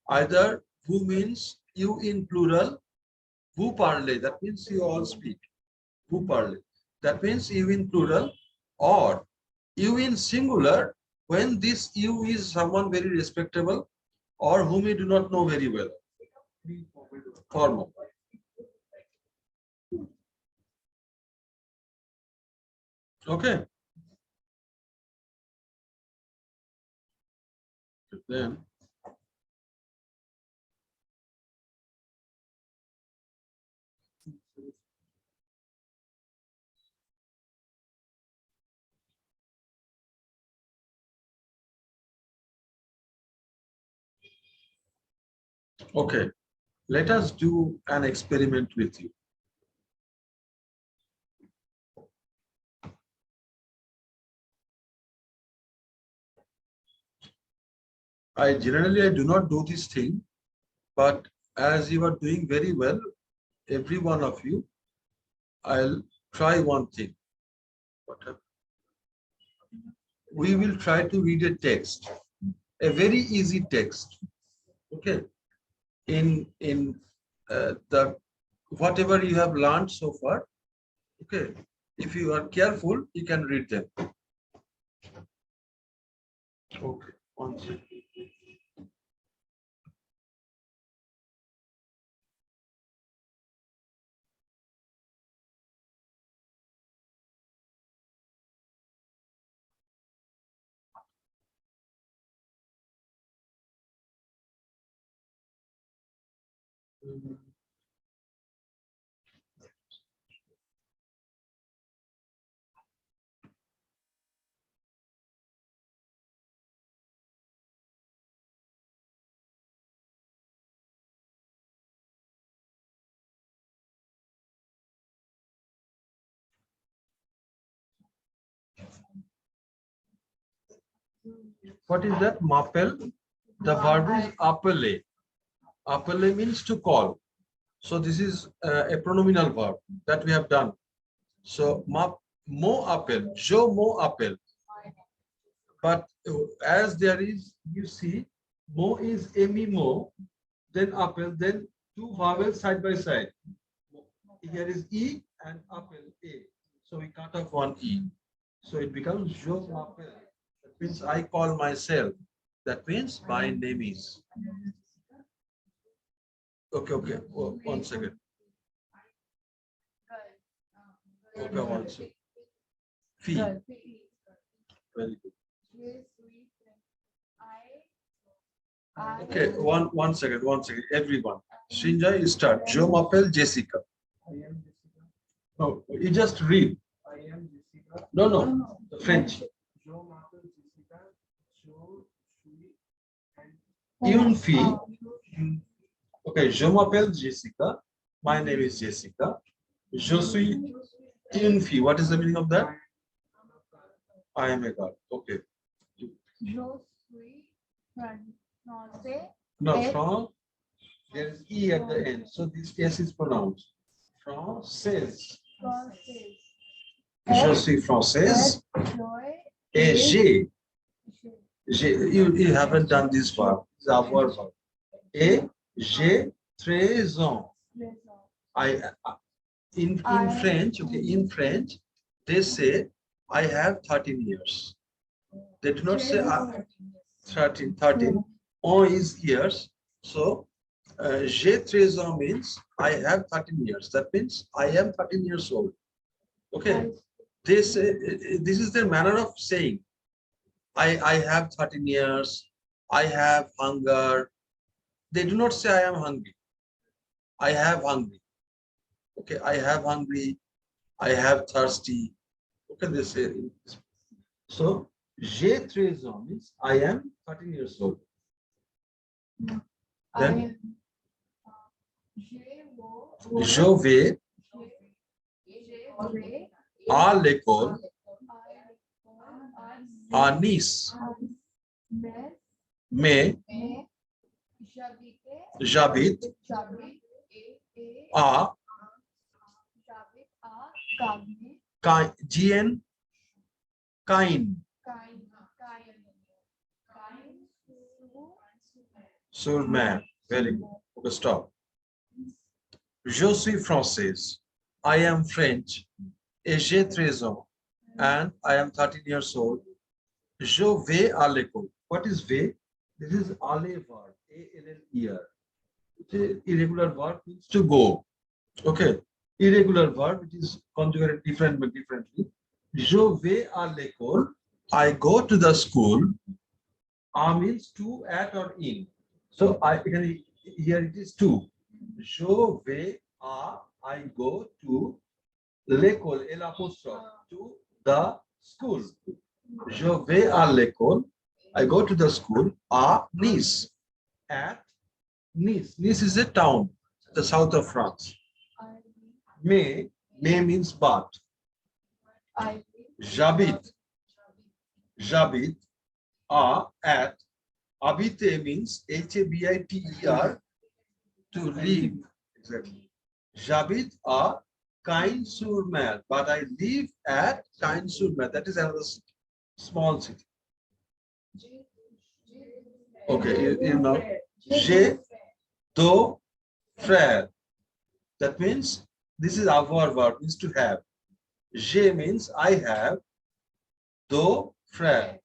Either vous means you in plural, vous parlez, that means you all speak. Vous parlez, that means you in plural, or you in singular when this you is someone very respectable or whom you do not know very well. Formal. Okay. Then okay, let us do an experiment with you. I generally do not do this thing, but as you are doing very well, every one of you, I'll try one thing. We will try to read a text, a very easy text. Okay. In the whatever you have learned so far. Okay, if you are careful, you can read them. Okay, one second. What is that? Mapel. The verb is appele. Appele means to call. So this is a pronominal verb that we have done. So mo appel, je mo appel. But as there is, you see, mo is emi mo, then appel, then two vowels side by side. Here is e and appel a. So we cut off one e. So it becomes je m'appelle. That means I call myself. That means my name is. Okay, okay. Oh, one second. Okay, one second. Fee. Very good. Okay, one second, everyone. Shinjai, start. Je m'appelle Jessica. No, you just read. I am Jessica. No, French. Je m'appelle Jessica. Je suis Une fille. Okay, je m'appelle Jessica. My name is Jessica. Je suis une fille. What is the meaning of that? I am a girl. Okay. Je suis français. No, from there is e at the end, so this S is pronounced. Française. Français. Je suis française. Et you haven't done this verb. It's our verb. Et j'ai 13 ans. In French, okay, in French, they say I have 13 years. They do not say 13. On is years. So j'ai 13 ans means I have 13 years. That means I am 13 years old. Okay. They say this is their manner of saying. I have 13 years. I have hunger. They do not say I am hungry. I have hungry. Okay, I have hungry. I have thirsty. Okay, they say. So, j'ai 13 ans means I am 13 years old. Then, je vais à l'école à Nice. Mais j'habite à Caen. Sur mer. Very good. Okay, stop. Je suis française. I am French. Et j'ai 13 ans. And I am 13 years old. Je vais à l'école. What is vais? This is aller verb. A-L-L-E-R. Irregular verb means to go. Okay. Irregular verb, it is conjugated differently. Je vais à l'école. I go to the school. A means to, at, or in. So here it is to. Je vais à, I go to l'école, L', to the school. Je vais à l'école. I go to the school à Nice. At Nice. Nice is a town, the south of France. Mais means but. J'habite à, at. Habiter means H-A-B-I-T-E-R, to live. Exactly. J'habite à Caen-sur-Mer, but I live at Caen-sur-Mer. That is another city, small city. Okay, you know. J'ai deux frères. That means this is avoir verb, means to have. J'ai means I have deux frères,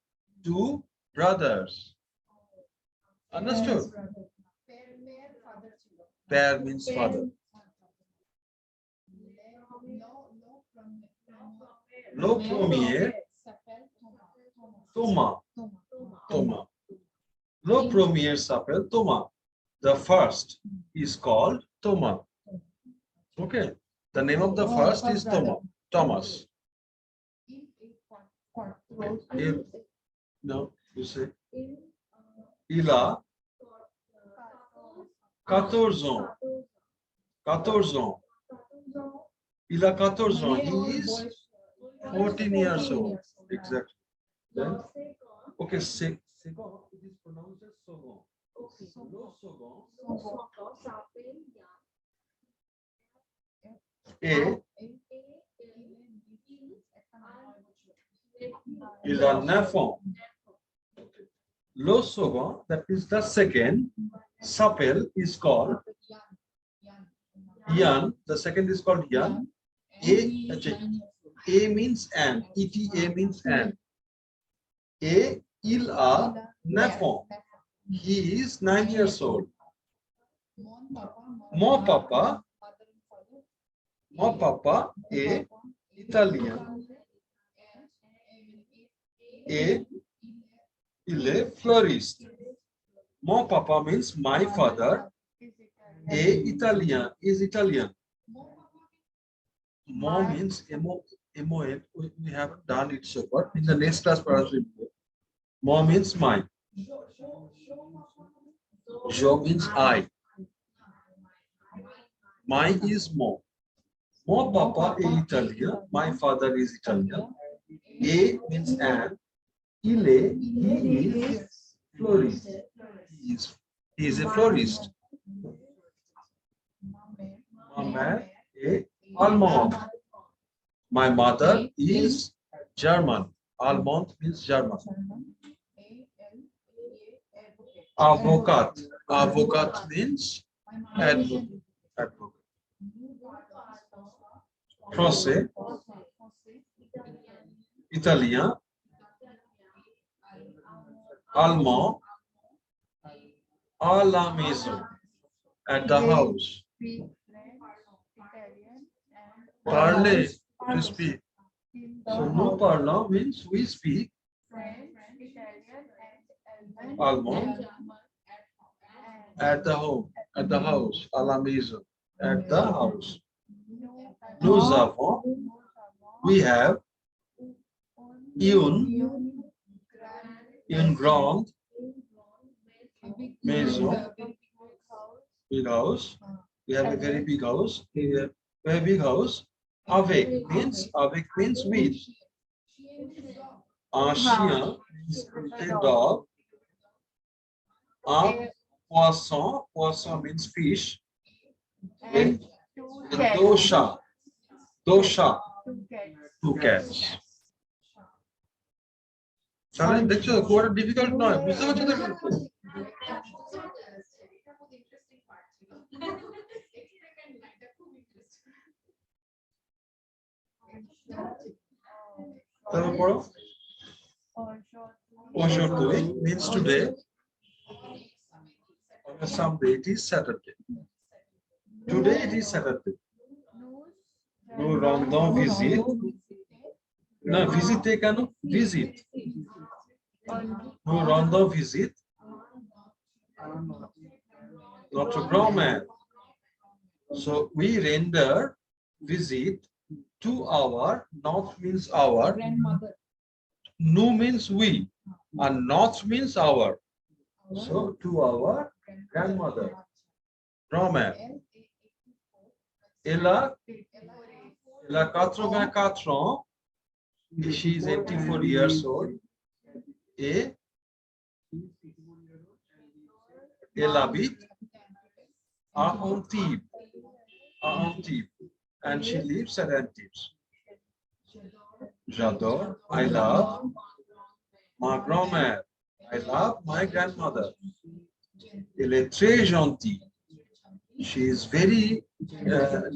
two brothers. Understood? Père means father. Le premier, Thomas. Thomas. Le premier s'appelle Thomas. The first is called Thomas. Okay. The name of the first is Thomas. Thomas. No, you say. Il a 14 ans. 14 ans. Il a 14 ans. He is 14 years old. Exactly. Then, okay, second, it is pronounced as second. No second. Il a 9 ans. Le second, that is the second, s'appelle is called Yan. The second is called Yan. A means and. ETA means and. Il a 9 ans. He is 9 years old. Mon papa est italien. Et il est fleuriste. Mon papa means my father. Est italien, is Italian. Mon means MON. We haven't done it so far. In the next class, perhaps we will. Mon means mine. Jo means I. Mine is mon. Mon papa est italien. My father is Italian. A means and. He is florist. He is a florist. Ma mère est allemande. My mother is German. Allemande means German. Avocat. Avocat means advocate. Français. Italien. Allemand. À la maison. At the house. Parler, to speak. So nous parlons means we speak. Allemand. At the home, at the house, à la maison, at the house. Nous avons, we have, une grande maison, big house. We have a very big house. A very big house. Avec means with. Un chien means a dog. Un poisson means fish. And deux chats, two cats. Challenge, দেখছো খুব একটা difficult নয়, বুঝতে পারছো তো? তারপর পড়ো। Aujourd'hui means today. On Sunday it is Saturday. Today it is Saturday. Nous rendons visite. Non, visiter কেন? Visit. Nous rendons visite. Notre grand-mère. So we render visit to our, not means our. Grandmother. Nous means we. And not means our. So to our grandmother. Grand-mère. Elle a 84 ans. She is 84 years old. Et elle habite à Antibes. And she lives at Antibes. J'adore, I love ma grand-mère. I love my grandmother. Elle est très gentille. She is very,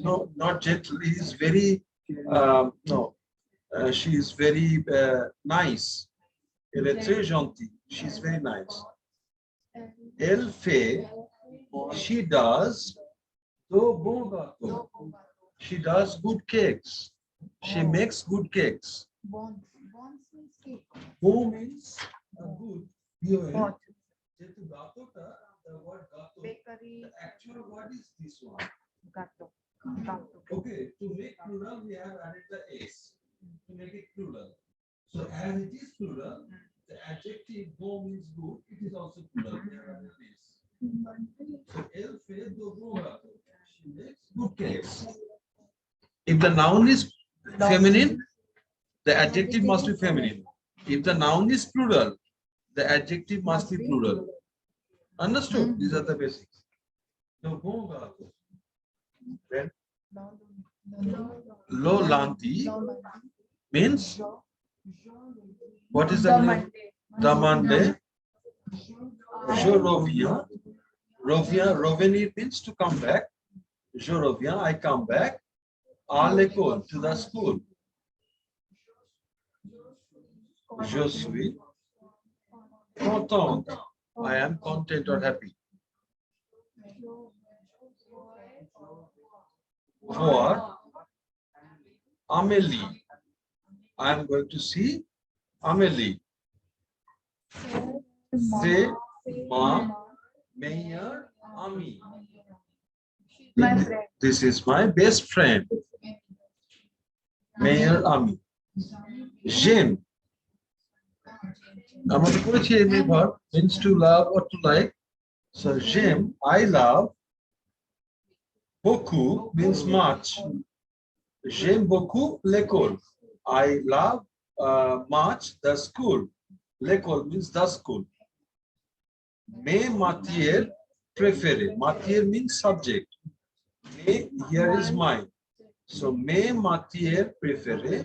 no, not gentle. He is very, no, she is very nice. Elle est très gentille. She's very nice. Elle fait, she does, do bon gâteau. She does good cakes. She makes good cakes. Bonds. Bonds means cake. Bon means good. What? যেহেতু গাতোটা, the word gato, Bakery. the actual word is this one. Gato. Gato. Okay, to make plural, we have added the s to make it plural. So as it is plural, the adjective bon means good, it is also plural. We have added this. So elle fait de bon gâteau. She makes good cakes. If the noun is feminine, the adjective must be feminine. If the noun is plural, the adjective must be plural. Understood? These are the basics. The bon gâteau. Then lo lanti means what is the name? Demande. Je reviens. Revenir means to come back. Je reviens, I come back. À l'école, to the school. Je suis content. I am content or happy. For Amélie, I am going to see Amélie. C'est ma meilleure amie. My friend. This is my best friend. Meilleure amie. J'aime. আমাদের পড়েছি এই verb means to love or to like. So j'aime, I love. Beaucoup means much. J'aime beaucoup l'école. I love much the school. L'école means the school. Mes matières préférées. Matière means subject. Mes here is mine. So mes matières préférées,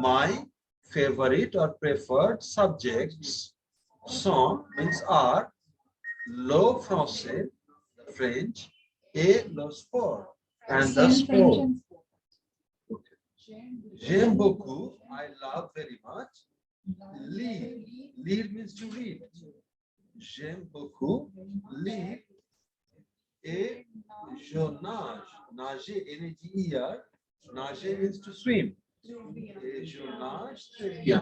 my favorite or preferred subjects, sont means are le français, the French, et le sport, and the sport. Okay. J'aime beaucoup, I love very much. Lire, lire means to read. J'aime beaucoup lire. Et je nage, nager, N-A-G-E-R, nager means to swim. Et je nage très bien.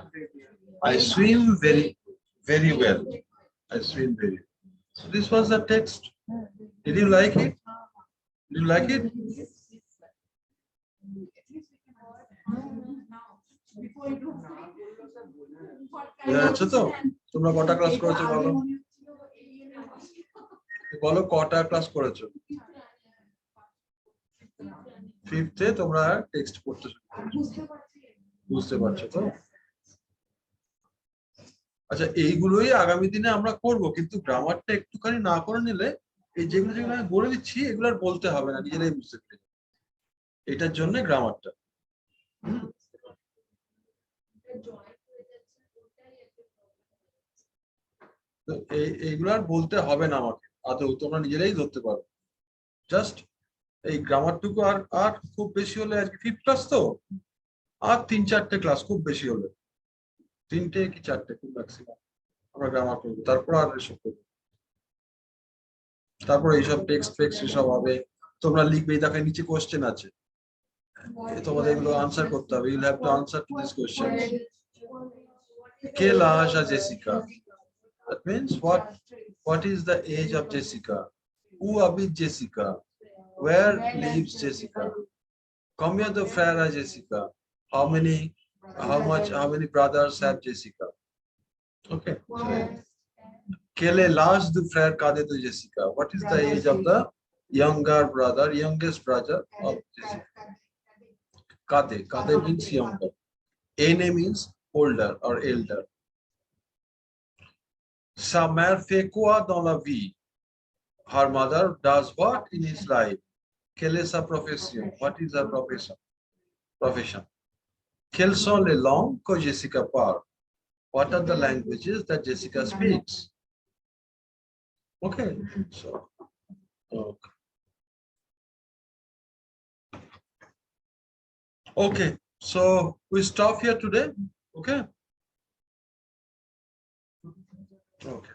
I swim very well. I swim very well. So this was the text. Did you like it? Did you like it? আচ্ছা তো তোমরা কটা class করেছো বলো বলো কটা class করেছো ফিফথে তোমরা টেক্সট পড়তে বুঝতে পারছো তো আচ্ছা এইগুলোই আগামী দিনে আমরা করব কিন্তু গ্রামারটা একটুখানি না করে নিলে এই যেগুলো যেগুলো আমি বলে দিচ্ছি এগুলো আর বলতে হবে না নিজেরাই বুঝতে পারবে এটার জন্য গ্রামারটা তো এইগুলো আর বলতে হবে না আমাকে আদৌ তোমরা নিজেরাই ধরতে পারো জাস্ট এই গ্রামারটুকু আর আর খুব বেশি হলে আর কি ফিফথ ক্লাস তো আর 3-4টে ক্লাস খুব বেশি হলে 3টে কি 4টে খুব ম্যাক্সিমাম আমরা গ্রামার করবো তারপর আর এসব করবো তারপর এইসব টেক্সট ফেক্সট এসব হবে তোমরা লিখবে দেখো নিচে কোশ্চেন আছে তোমাদের এগুলো আনসার করতে হবে you'll have to answer to this question quel âge a Jessica that means what is the age of Jessica où habite Jessica where lives Jessica combien de frères a Jessica how many brothers have Jessica okay quel est l'âge du frère cadet de Jessica what is the age of the youngest brother of Jessica cadet means younger aîné means older or elder sa mère fait quoi dans la vie her mother does what in his life quelle est sa profession what is her profession quelles sont les langues que Jessica parle what are the languages that Jessica speaks okay so okay Okay, so we stop here today. Okay. Okay.